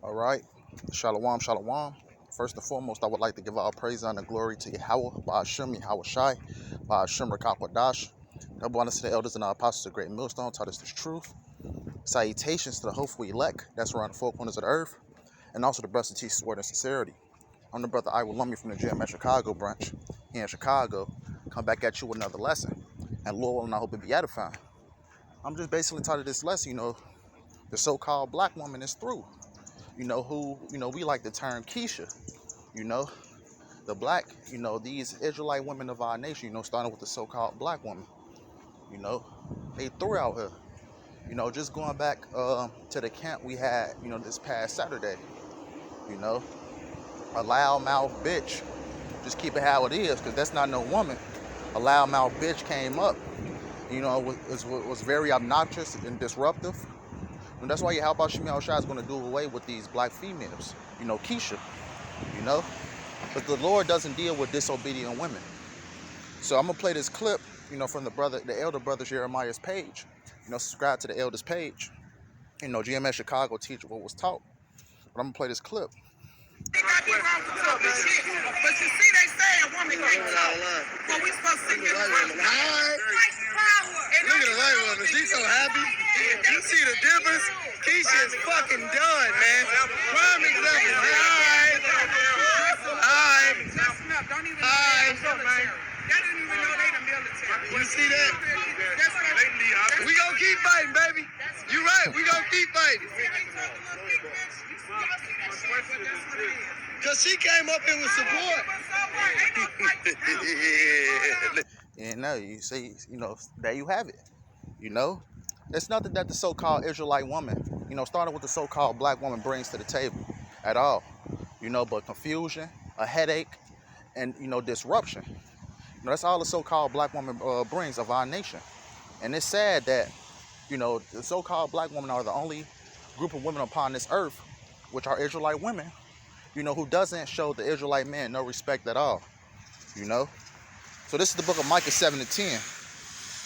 All right. Shalom, shalom. First and foremost, I would like to give all praise, honor, and glory to Yahweh, Ba'ashem, Yahweh Shai, Ba'ashem, Rakakwadash. Double honor to the elders and our apostles of Great Millstone, taught us this truth. Salutations to the hopeful elect, that's around the four corners of the earth, and also the brothers and teachers, word and sincerity. I'm the brother I will lump you from the GM at Chicago branch here in Chicago. Come back at you with another lesson. And Lord willing, I hope it be edifying. I'm just basically taught this lesson, the so-called black woman is through. Who, we like the term Keisha, the black, these Israelite women of our nation, starting with the so-called black woman, you know, they threw out here, just going back to the camp we had, this past Saturday, you know, a loudmouth bitch, just keep it how it is, because that's not no woman. A loudmouth bitch came up, was very obnoxious and disruptive. And that's why Yahweh Shai is going to do away with these black females, Keisha, But the Lord doesn't deal with disobedient women. So I'm going to play this clip, from the elder brother Jeremiah's page. Subscribe to the elder's page. GMS Chicago teach what was taught. But I'm going to play this clip. They got me wrong for talking shit. But you see, they say a woman can't talk. Well, we supposed to get white power. Look at the white woman. She's so happy. You see the difference? Keisha is fucking done, man. Prime example. Alright. Don't even know they the military. They didn't even know they the military. You see that? We gonna keep fighting, baby. You right. We gonna keep fighting. Cause she came up here with support. You see, there you have it. It's nothing that the so-called Israelite woman, starting with the so-called black woman, brings to the table at all. But confusion, a headache, and disruption. That's all the so-called black woman brings of our nation. And it's sad that, the so-called black women are the only group of women upon this earth, which are Israelite women, who doesn't show the Israelite man no respect at all. So this is the book of Micah 7:10.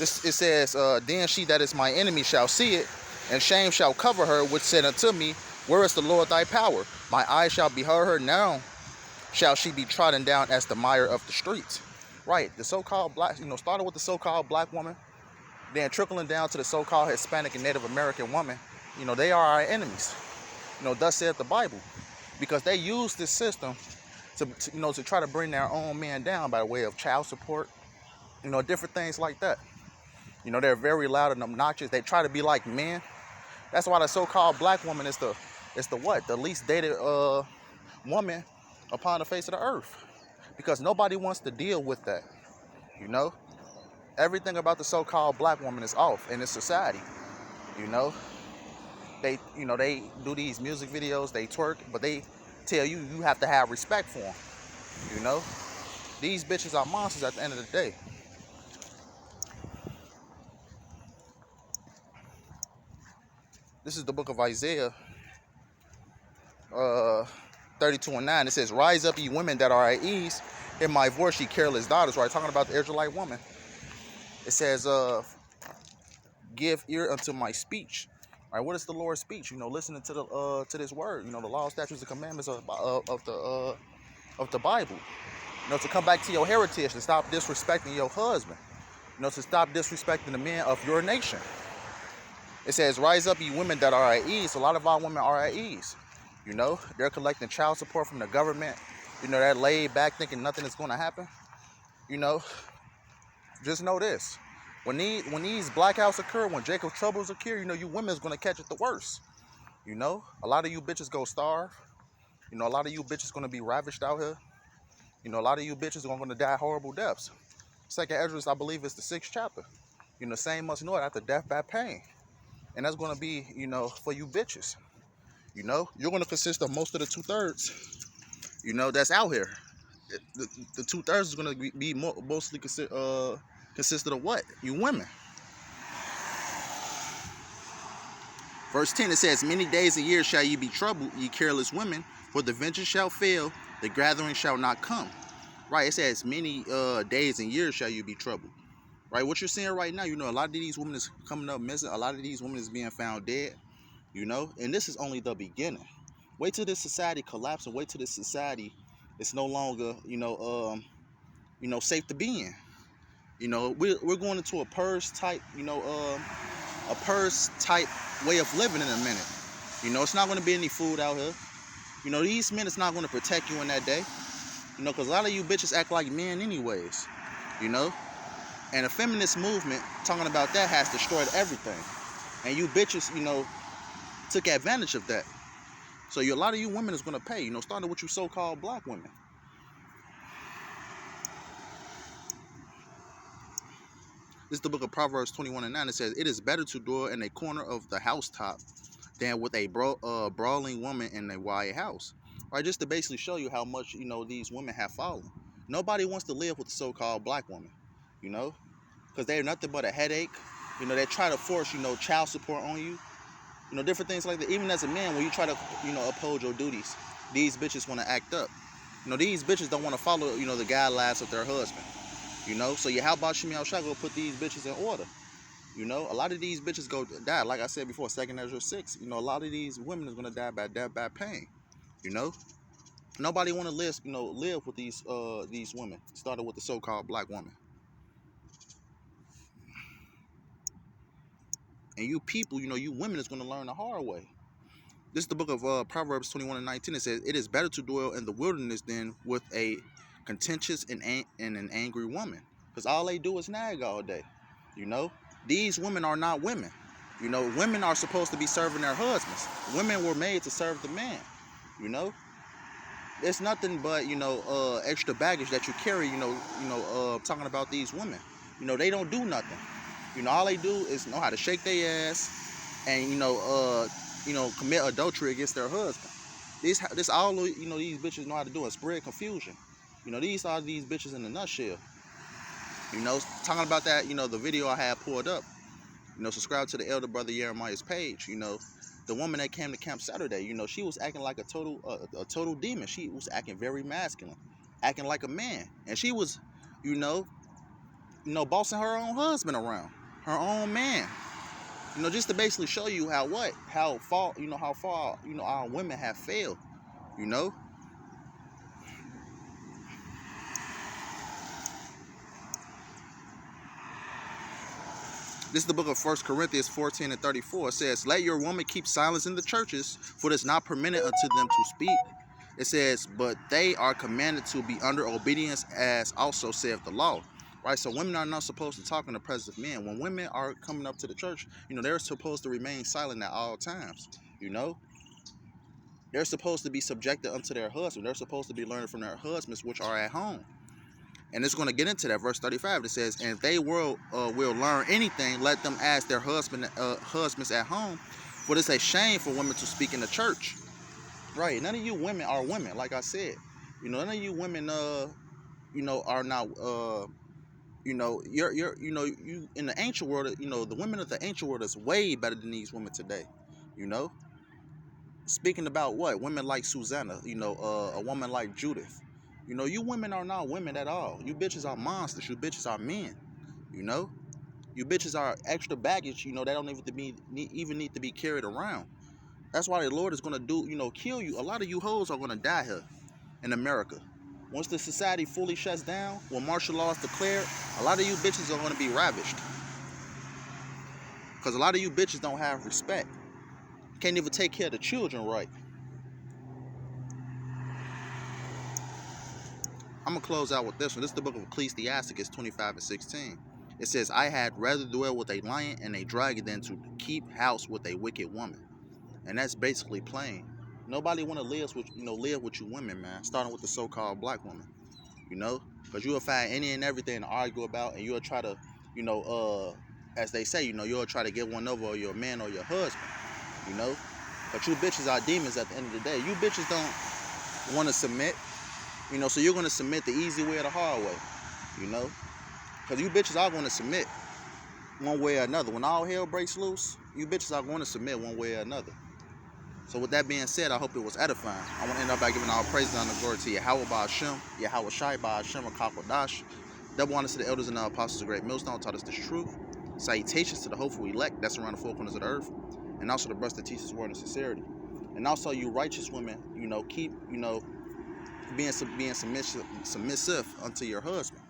It says, then she that is my enemy shall see it, and shame shall cover her, which said unto me, where is the Lord thy power? My eyes shall behold her, now shall she be trodden down as the mire of the streets. Right, the so-called black, started with the so-called black woman, then trickling down to the so-called Hispanic and Native American woman, they are our enemies. Thus saith the Bible, because they use this system to try to bring their own men down by way of child support, different things like that. They're very loud and obnoxious. They try to be like men. That's why the so-called black woman is the what? The least dated woman upon the face of the earth. Because nobody wants to deal with that. Everything about the so-called black woman is off in this society. They do these music videos, they twerk, but they tell you have to have respect for them. These bitches are monsters at the end of the day. This is the book of Isaiah 32:9. It says, rise up, ye women that are at ease. Hear my voice, ye careless daughters. Right, talking about the Israelite woman. It says, give ear unto my speech. All right, what is the Lord's speech? Listening to this word. The law, statutes, and commandments of the Bible. To come back to your heritage, to stop disrespecting your husband. To stop disrespecting the men of your nation. It says, rise up, ye women that are at ease. A lot of our women are at ease. They're collecting child support from the government. They're laid back thinking nothing is going to happen. Just know this. When these blackouts occur, when Jacob's troubles occur, you women's going to catch it the worst. A lot of you bitches go starve. A lot of you bitches going to be ravished out here. A lot of you bitches are going to die horrible deaths. Second Ezra, I believe, is the 6th chapter. Same must know it after death by pain. And that's going to be, for you bitches. You're going to consist of most of the 2/3, that's out here. The 2/3 is going to be mostly consisted of what? You women. Verse 10, it says, many days and years shall ye be troubled, ye careless women, for the vengeance shall fail, the gathering shall not come. Right, it says, many days and years shall you be troubled. Right, what you're seeing right now, a lot of these women is coming up missing. A lot of these women is being found dead, and this is only the beginning. Wait till this society collapses, and wait till this society is no longer, safe to be in. We're going into a purge type, a purge type way of living in a minute. It's not going to be any food out here. These men is not going to protect you in that day. Because a lot of you bitches act like men anyways. And the feminist movement, talking about that, has destroyed everything. And you bitches, took advantage of that. So a lot of you women is going to pay, starting with you so-called black women. This is the book of Proverbs 21:9. It says, "It is better to dwell in a corner of the housetop than with a brawling woman in a wide house." Right, just to basically show you how much, these women have fallen. Nobody wants to live with the so-called black woman, because they're nothing but a headache. They try to force, child support on you, different things like that. Even as a man, when you try to, uphold your duties, these bitches want to act up. These bitches don't want to follow, the guidelines of their husband. So how about Shimmy Al Shai go put these bitches in order? A lot of these bitches go die. Like I said before, 2 Ezra 6. A lot of these women is gonna die by death by pain. Nobody want to live with these women. Started with the so-called black woman. And you people, you women is gonna learn the hard way. This is the book of Proverbs 21:19. It says, "It is better to dwell in the wilderness than with a contentious and an angry woman." Because all they do is nag all day. These women are not women. Women are supposed to be serving their husbands. Women were made to serve the man. It's nothing but extra baggage that you carry. Talking about these women. They don't do nothing. All they do is know how to shake their ass and commit adultery against their husband. This all these bitches know how to do is spread confusion. These are these bitches in a nutshell. Talking about that, the video I had pulled up. Subscribe to the Elder Brother Jeremiah's page. The woman that came to Camp Saturday, she was acting like a total demon. She was acting very masculine, acting like a man, and she was, bossing her own husband around, her own man. Just to basically show you how far our women have failed. This is the book of 1 Corinthians 14:34. It says, "Let your woman keep silence in the churches, for it is not permitted unto them to speak." It says, "But they are commanded to be under obedience, as also saith the law." Right, so women are not supposed to talk in the presence of men. When women are coming up to the church, they're supposed to remain silent at all times. They're supposed to be subjected unto their husband. They're supposed to be learning from their husbands, which are at home. And it's going to get into that. Verse 35, it says, "And if they will learn anything, let them ask their husbands at home, for it's a shame for women to speak in the church." Right, none of you women are women, like I said. None of you women are not you in the ancient world, the women of the ancient world is way better than these women today. Speaking about what? Women like Susanna, a woman like Judith. You women are not women at all. You bitches are monsters. You bitches are men. You bitches are extra baggage, that don't even need to be carried around. That's why the Lord is going to kill you. A lot of you hoes are going to die here in America. Once the society fully shuts down, when martial law is declared, a lot of you bitches are going to be ravished. Because a lot of you bitches don't have respect. Can't even take care of the children right. I'm going to close out with this one. This is the book of Ecclesiasticus 25:16. It says, "I had rather dwell with a lion and a dragon than to keep house with a wicked woman." And that's basically plain. Nobody want to live with you women, man. Starting with the so-called black woman. Because you will find any and everything to argue about, and you'll try to, as they say, you'll try to get one over your man or your husband. But you bitches are demons at the end of the day. You bitches don't want to submit. So you're going to submit the easy way or the hard way, because you bitches are going to submit one way or another. When all hell breaks loose, you bitches are going to submit one way or another. So with that being said, I hope it was edifying. I want to end up by giving all praise and glory to Yahweh Ba'Hashem, Yahweh Shai Ba'Hashem, Rakakwadash. Double honors to the elders and the apostles of Great Millstone taught us this truth. Salutations to the hopeful elect that's around the four corners of the earth, and also the brothers that teach this word in sincerity. And also, you righteous women, you know, keep, you know, being submissive unto your husband,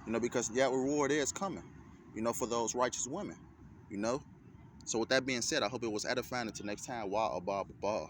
you know, because that reward is coming, you know, for those righteous women, you know. So with that being said, I hope it was edifying. Until next time, Wa Abba Baba.